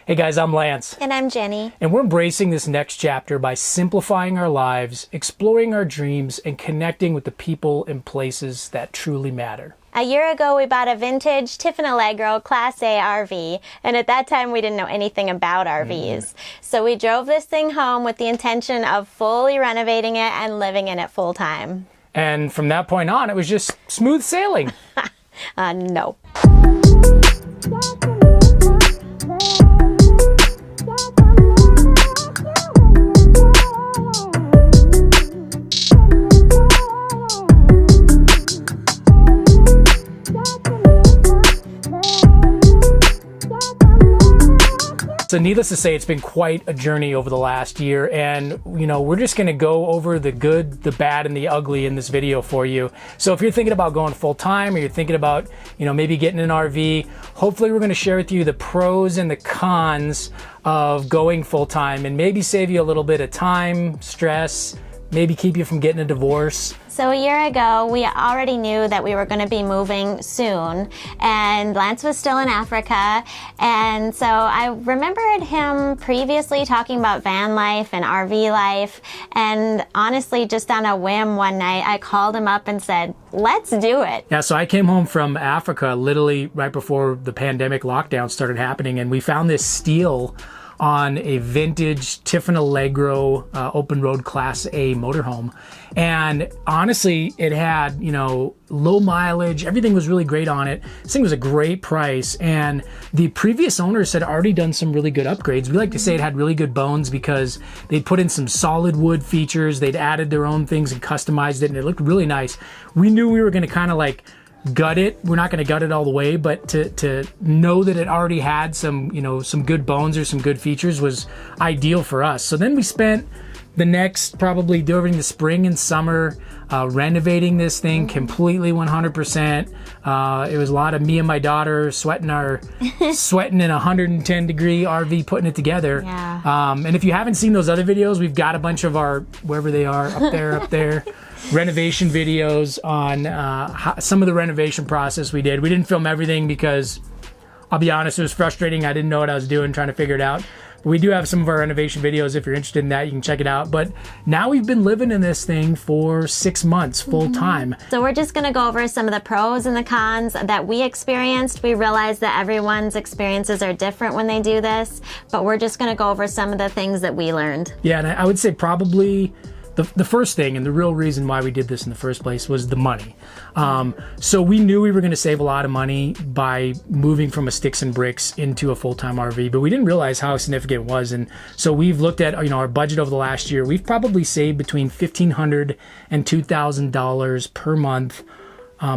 Hey guys, I'm Lance. And I'm Jenny. And we're embracing this next chapter by simplifying our lives, exploring our dreams, and connecting with the people and places that truly matter. A year ago, we bought a vintage Tiffin Allegro Class A RV, and at that time, we didn't know anything about RVs. So we drove this thing home with the intention of fully renovating it and living in it full time. And from that point on, it was just smooth sailing. No. So needless to say, it's been quite a journey over the last year, and we're just going to go over the good, the bad, and the ugly in this video for you. So if you're thinking about going full-time, or you're thinking about maybe getting an RV, hopefully we're going to share with you the pros and the cons of going full-time, and maybe save you a little bit of time, stress, maybe keep you from getting a divorce. So a year ago, we already knew that we were going to be moving soon, and Lance was still in Africa, and so I remembered him previously talking about van life and RV life, and honestly, just on a whim one night, I called him up and said, let's do it. Yeah, so I came home from Africa literally right before the pandemic lockdown started happening, and we found this steal on a vintage Tiffin Allegro open road Class A motorhome. And honestly, it had, low mileage. Everything was really great on it. This thing was a great price. And the previous owners had already done some really good upgrades. We like to say it had really good bones because they'd put in some solid wood features. They'd added their own things and customized it, and it looked really nice. We knew we were going to kind of like gut it. We're not going to gut it all the way, but to know that it already had some, some good bones or some good features was ideal for us. So then we spent the next probably during the spring and summer renovating this thing completely 100%. It was a lot of me and my daughter sweating in a 110 degree RV putting it together. Yeah. And if you haven't seen those other videos, we've got a bunch of our, wherever they are, up there, renovation videos on some of the renovation process we did. We didn't film everything because, I'll be honest, it was frustrating. I didn't know what I was doing trying to figure it out. But we do have some of our renovation videos. If you're interested in that, you can check it out. But now we've been living in this thing for 6 months full time. So we're just going to go over some of the pros and the cons that we experienced. We realize that everyone's experiences are different when they do this, but we're just going to go over some of the things that we learned. Yeah, and I would say probably the first thing and the real reason why we did this in the first place was the money. So we knew we were going to save a lot of money by moving from a sticks and bricks into a full-time RV, but we didn't realize how significant it was. And so we've looked at our budget over the last year. We've probably saved between $1,500 and $2,000 per month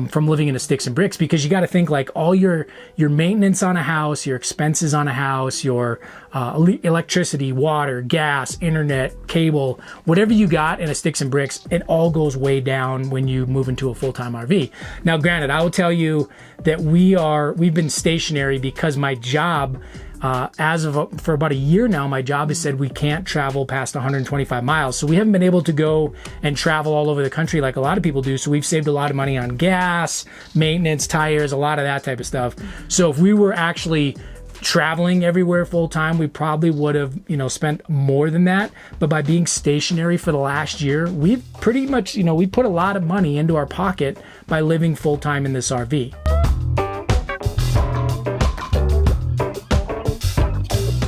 from living in a sticks and bricks, because you got to think like all your maintenance on a house, your expenses on a house, your electricity, water, gas, internet, cable, whatever you got in a sticks and bricks, it all goes way down when you move into a full-time RV. Now, granted, I will tell you that we've been stationary because my job, for about a year now, my job has said we can't travel past 125 miles. So we haven't been able to go and travel all over the country like a lot of people do. So we've saved a lot of money on gas, maintenance, tires, a lot of that type of stuff. So if we were actually traveling everywhere full time, we probably would have, spent more than that. But by being stationary for the last year, we've pretty much, we put a lot of money into our pocket by living full time in this RV.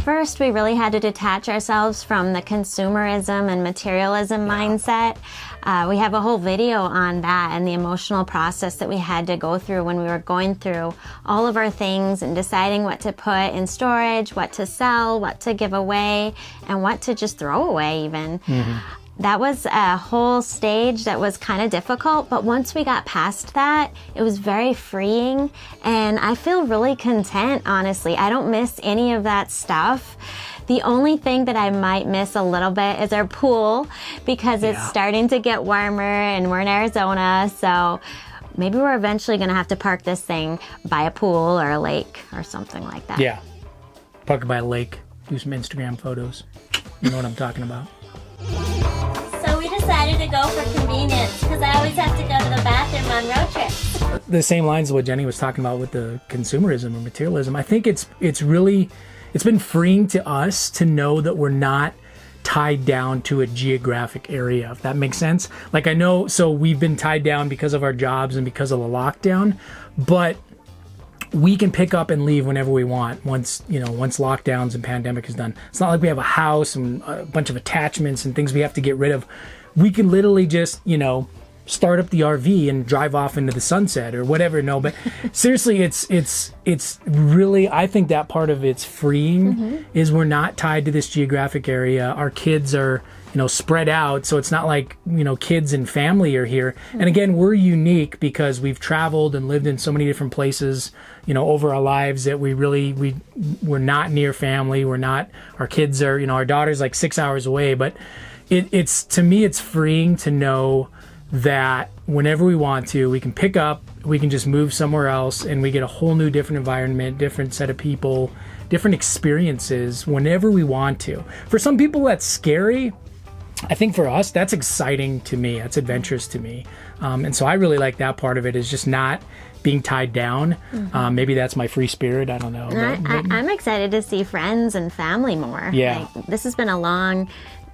First, we really had to detach ourselves from the consumerism and materialism mindset. We have a whole video on that and the emotional process that we had to go through when we were going through all of our things and deciding what to put in storage, what to sell, what to give away, and what to just throw away even. That was a whole stage that was kind of difficult, but once we got past that, it was very freeing, and I feel really content, honestly. I don't miss any of that stuff. The only thing that I might miss a little bit is our pool, because it's starting to get warmer and we're in Arizona, so maybe we're eventually going to have to park this thing by a pool or a lake or something like that. Yeah, park it by a lake, do some Instagram photos. You know what I'm talking about. So we decided to go for convenience because I always have to go to the bathroom on road trips. The same lines of what Jenny was talking about with the consumerism or materialism. I think it's really it's been freeing to us to know that we're not tied down to a geographic area, if that makes sense. Like I know, so we've been tied down because of our jobs and because of the lockdown, but we can pick up and leave whenever we want once lockdowns and pandemic is done. It's not like we have a house and a bunch of attachments and things we have to get rid of. We can literally just, start up the RV and drive off into the sunset or whatever. No, but seriously, it's really, I think that part of it's freeing is we're not tied to this geographic area. Our kids are, spread out. So it's not like, kids and family are here. And again, we're unique because we've traveled and lived in so many different places, over our lives that we're not near family. Our kids are, our daughter's like 6 hours away, but it's, to me, it's freeing to know that whenever we want to, we can pick up, we can just move somewhere else, and we get a whole new different environment, different set of people, different experiences whenever we want to. For some people, that's scary. I think for us, that's exciting to me. That's adventurous to me. And so I really like that part of it, is just not being tied down. Maybe that's my free spirit. I don't know. I'm excited to see friends and family more. Yeah. Like, this has been a long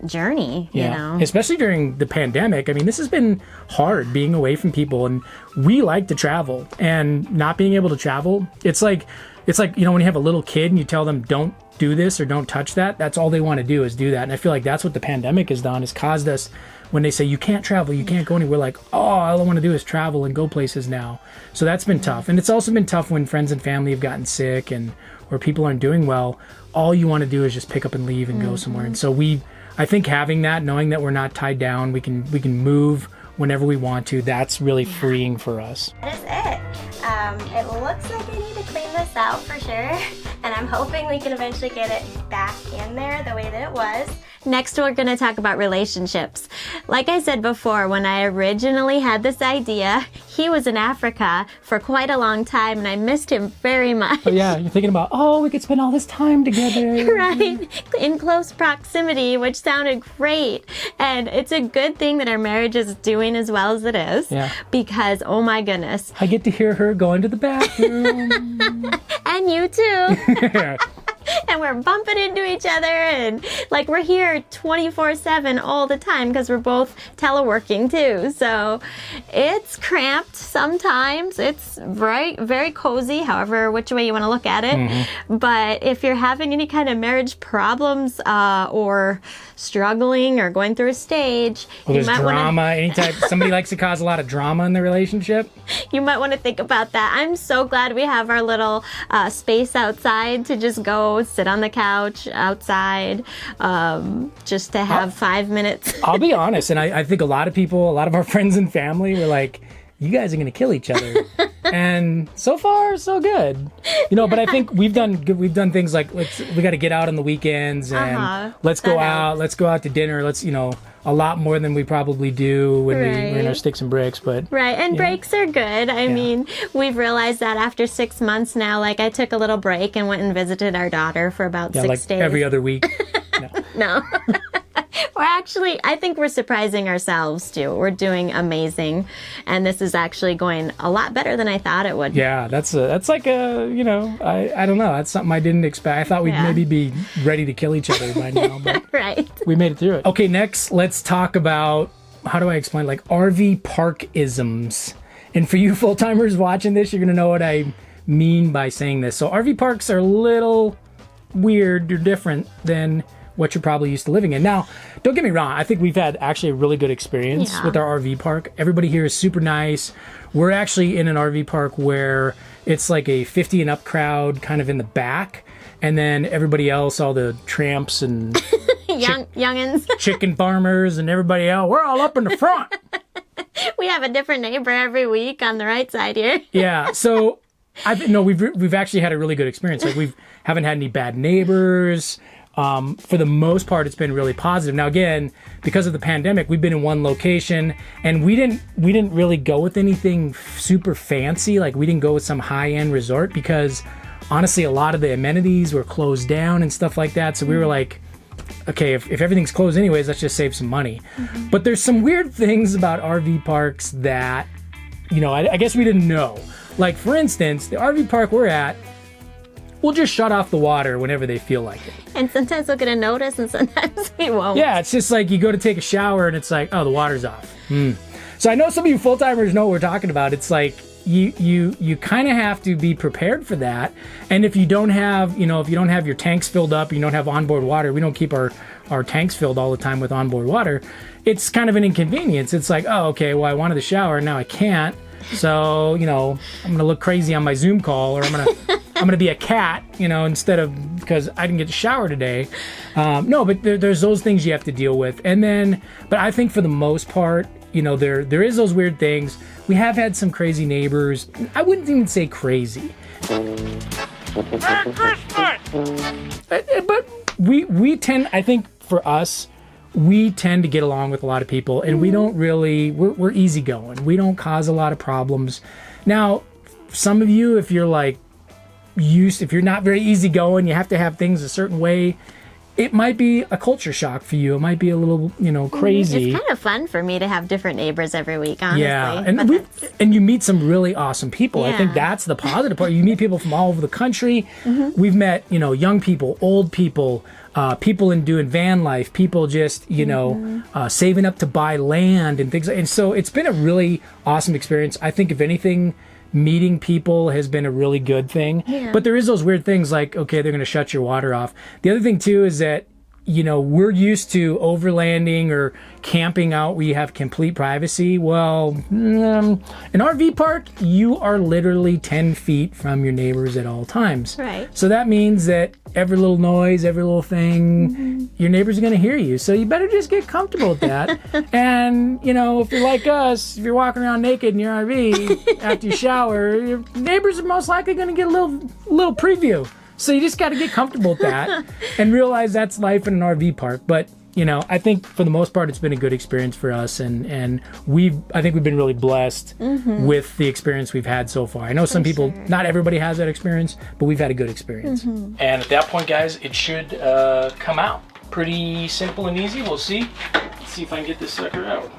journey, especially during the pandemic. I mean, this has been hard, being away from people, and we like to travel, and not being able to travel, it's like when you have a little kid and you tell them don't do this or don't touch that, that's all they want to do is do that. And I feel like that's what the pandemic has done, is caused us, when they say you can't travel, you can't go anywhere, like, oh, all I want to do is travel and go places now. So that's been tough. And it's also been tough when friends and family have gotten sick or people aren't doing well. All you want to do is just pick up and leave and go somewhere. And so I think having that, knowing that we're not tied down, we can move whenever we want to, that's really freeing for us. That is it. It looks like I need to clean this out for sure, and I'm hoping we can eventually get it back in there the way that it was. Next, we're going to talk about relationships. Like I said before, when I originally had this idea, he was in Africa for quite a long time, and I missed him very much. Oh, yeah, you're thinking about, we could spend all this time together. Right, in close proximity, which sounded great. And it's a good thing that our marriage is doing as well as it is. Yeah. Because, oh my goodness. I get to hear her going to the bathroom. And you too. And we're bumping into each other, and like we're here 24/7 all the time because we're both teleworking too. So it's cramped sometimes. It's very, very cozy, however, which way you want to look at it. But if you're having any kind of marriage problems or struggling or going through a stage, there's drama. Anytime somebody likes to cause a lot of drama in the relationship, you might want to think about that. I'm so glad we have our little space outside to just go sit on the couch outside, just to have 5 minutes. I'll be honest, and I think a lot of our friends and family were like, you guys are going to kill each other. And so far, so good. But I think we've done things like, we got to get out on the weekends, and let's go out to dinner. Let's, a lot more than we probably do when we're in our sticks and bricks. But right, and breaks are good. I mean, we've realized that after 6 months now, like I took a little break and went and visited our daughter for about 6 days. Every other week. No. I think we're surprising ourselves too. We're doing amazing, and this is actually going a lot better than I thought it would. Yeah, that's like I don't know. That's something I didn't expect. I thought we'd maybe be ready to kill each other by now, but right. We made it through it. Okay, next let's talk about, how do I explain, like RV park isms. And for you full-timers watching this, you're gonna know what I mean by saying this. So RV parks are a little weird or different than what you're probably used to living in. Now, don't get me wrong, I think we've had actually a really good experience with our RV park. Everybody here is super nice. We're actually in an RV park where it's like a 50 and up crowd kind of in the back, and then everybody else, all the tramps and youngins, chicken farmers and everybody else, we're all up in the front. We have a different neighbor every week on the right side here. Yeah, so we've actually had a really good experience. Like, we haven't had any bad neighbors. For the most part, it's been really positive. Now, again, because of the pandemic, we've been in one location, and we didn't really go with anything super fancy. Like, we didn't go with some high-end resort because, honestly, a lot of the amenities were closed down and stuff like that. So we were like, okay, if everything's closed anyways, let's just save some money. But there's some weird things about RV parks that, I guess we didn't know. Like, for instance, the RV park we're at, will just shut off the water whenever they feel like it. And sometimes we'll get a notice and sometimes we won't. Yeah, it's just like you go to take a shower and it's like, oh, the water's off. So I know some of you full-timers know what we're talking about. It's like you kind of have to be prepared for that. And if you don't have, if you don't have your tanks filled up, you don't have onboard water, we don't keep our tanks filled all the time with onboard water, it's kind of an inconvenience. It's like, oh, okay, well, I wanted the shower, now I can't. So, I'm going to look crazy on my Zoom call, or I'm going to be a cat, instead of, because I didn't get to shower today. No, but there's those things you have to deal with. And then, but I think for the most part, there is those weird things. We have had some crazy neighbors. I wouldn't even say crazy. Merry Christmas! But we tend, I think for us, we tend to get along with a lot of people, and we don't really, we're easygoing. We don't cause a lot of problems. Now, some of you, if you're like if you're not very easygoing, you have to have things a certain way, it might be a culture shock for you. It might be a little, crazy. It's kind of fun for me to have different neighbors every week, honestly. Yeah, and you meet some really awesome people. Yeah. I think that's the positive part. You meet people from all over the country. We've met, young people, old people, people in doing van life, people just, saving up to buy land and things. And so it's been a really awesome experience. I think if anything, meeting people has been a really good thing. Yeah. But there is those weird things like, okay, they're going to shut your water off. The other thing too is that, we're used to overlanding or camping out where you have complete privacy. Well, an RV park, you are literally 10 feet from your neighbors at all times. Right. So that means that every little noise, every little thing, your neighbors are going to hear you. So you better just get comfortable with that. And, if you're like us, if you're walking around naked in your RV after you shower, your neighbors are most likely going to get a little preview. So you just got to get comfortable with that and realize that's life in an RV park. But, I think for the most part, it's been a good experience for us. And I think we've been really blessed with the experience we've had so far. I know some people, not everybody has that experience, but we've had a good experience. And at that point, guys, it should come out. Pretty simple and easy. We'll see. Let's see if I can get this sucker out.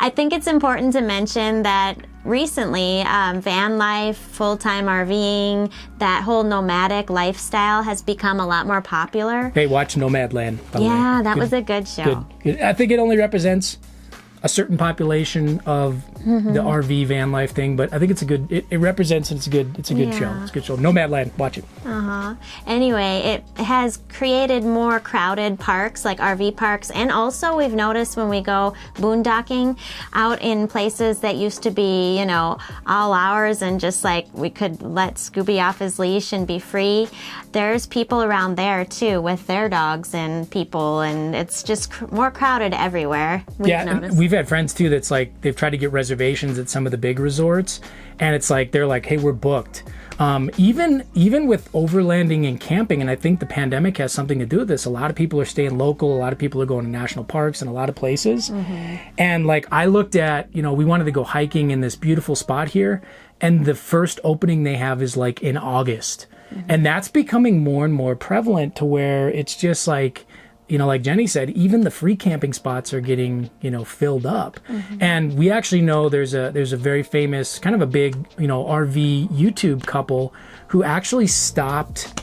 I think it's important to mention that recently, van life, full-time RVing, that whole nomadic lifestyle has become a lot more popular. Hey, watch Nomadland, by the way. Yeah, that was a good show. Good. I think it only represents a certain population of the RV van life thing, but I think it's a good, it represents, and it's a good show. It's a good show. Nomadland, watch it. Anyway, it has created more crowded parks, like RV parks, and also we've noticed when we go boondocking out in places that used to be, all hours and just like we could let Scooby off his leash and be free, there's people around there too with their dogs and people, and it's just more crowded everywhere. We've had friends too that's like they've tried to get reservations at some of the big resorts, and it's like they're like, hey, we're booked. Even with overlanding and camping, and I think the pandemic has something to do with this, a lot of people are staying local, a lot of people are going to national parks and a lot of places. And like I looked at, we wanted to go hiking in this beautiful spot here, and the first opening they have is like in August. And that's becoming more and more prevalent to where it's just like, like Jenny said, even the free camping spots are getting, filled up. And we actually know there's a very famous, kind of a big, RV YouTube couple who actually stopped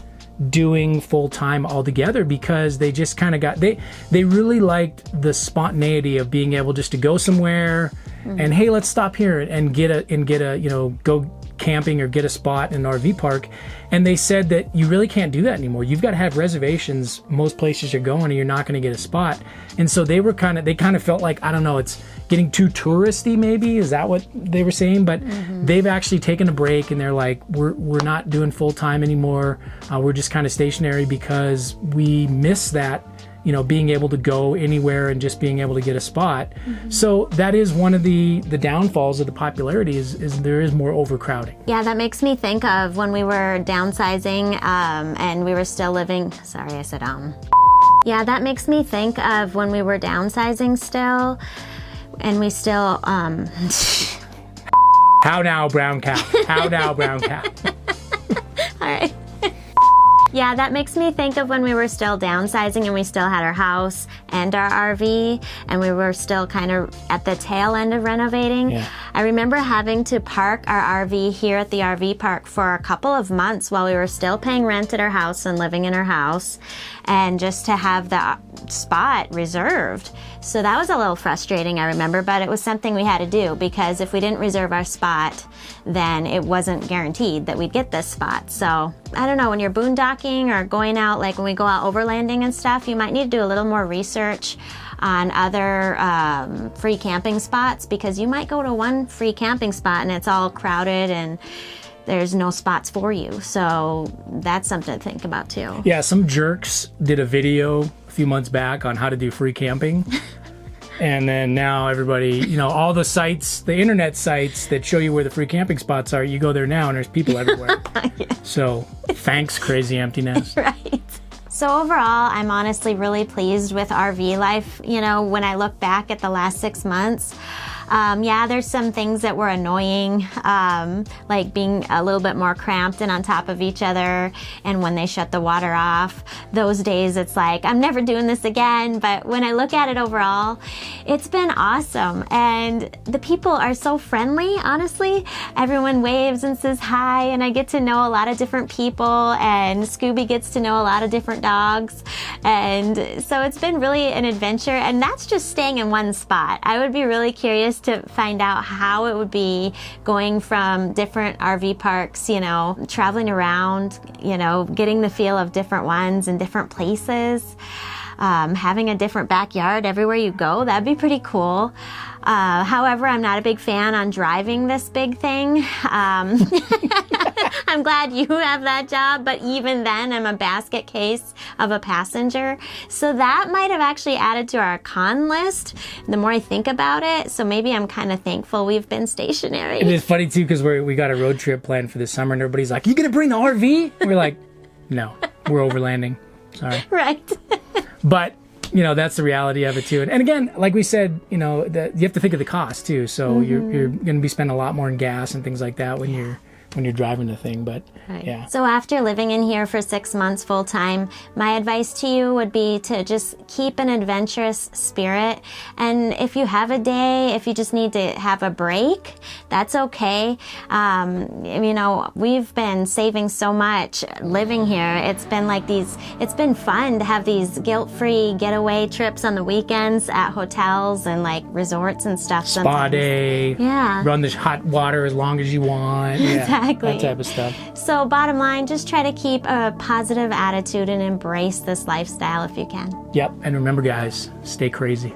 doing full-time altogether because they just kind of they really liked the spontaneity of being able just to go somewhere and, hey, let's stop here and get a go camping or get a spot in an RV park. And they said that you really can't do that anymore. You've got to have reservations most places you're going, or you're not going to get a spot. And so they kind of felt like, I don't know, it's getting too touristy maybe. Is that what they were saying? But they've actually taken a break, and they're like, we're not doing full time anymore. We're just kind of stationary because we miss that, being able to go anywhere and just being able to get a spot. So that is one of the downfalls of the popularity is there is more overcrowding. Yeah, that makes me think of when we were downsizing and we were still living, sorry, I said Yeah, that makes me think of when we were downsizing still, and we still How now, brown cow? How now, brown cow? All right. Yeah, that makes me think of when we were still downsizing and we still had our house and our RV, and we were still kind of at the tail end of renovating. Yeah. I remember having to park our RV here at the RV park for a couple of months while we were still paying rent at our house and living in our house, and just to have the spot reserved. So that was a little frustrating, I remember, but it was something we had to do, because if we didn't reserve our spot, then it wasn't guaranteed that we'd get this spot. So I don't know, when you're boondocking or going out, like when we go out overlanding and stuff, you might need to do a little more research on other free camping spots, because you might go to one free camping spot and it's all crowded and there's no spots for you. So that's something to think about too. Yeah, some jerks did a video a few months back on how to do free camping. And then now everybody, you know, all the sites, the internet sites that show you where the free camping spots are, you go there now and there's people everywhere. Yeah. So thanks, Crazy Empty Nest. Right. So overall, I'm honestly really pleased with RV life. You know, when I look back at the last 6 months, yeah, there's some things that were annoying, like being a little bit more cramped and on top of each other, and when they shut the water off, those days it's like, I'm never doing this again. But when I look at it overall, it's been awesome, and the people are so friendly, honestly. Everyone waves and says hi, and I get to know a lot of different people, and Scooby gets to know a lot of different dogs, and so it's been really an adventure, and that's just staying in one spot. I would be really curious to find out how it would be going from different RV parks, you know, traveling around, you know, getting the feel of different ones in different places, having a different backyard everywhere you go. That'd be pretty cool. However, I'm not a big fan on driving this big thing. I'm glad you have that job, but even then I'm a basket case of a passenger. So that might have actually added to our con list the more I think about it. So maybe I'm kind of thankful we've been stationary. And it's funny too, because we got a road trip planned for this summer and everybody's like, you gonna bring the RV? And we're like, no, we're overlanding. Sorry. Right. But you know, that's the reality of it too. And again, like we said, you know, that you have to think of the cost too. So you're going to be spending a lot more in gas and things like that when you're driving the thing. But Right. yeah. So after living in here for 6 months full time, my advice to you would be to just keep an adventurous spirit. And if you have a day, if you just need to have a break, that's okay. You know, we've been saving so much living here. It's been it's been fun to have these guilt-free getaway trips on the weekends at hotels and like resorts and stuff. Spa sometimes. day. Yeah. Run the hot water as long as you want. Yeah, Exactly. that type of stuff. So bottom line, just try to keep a positive attitude and embrace this lifestyle if you can. Yep. And remember, guys, stay crazy.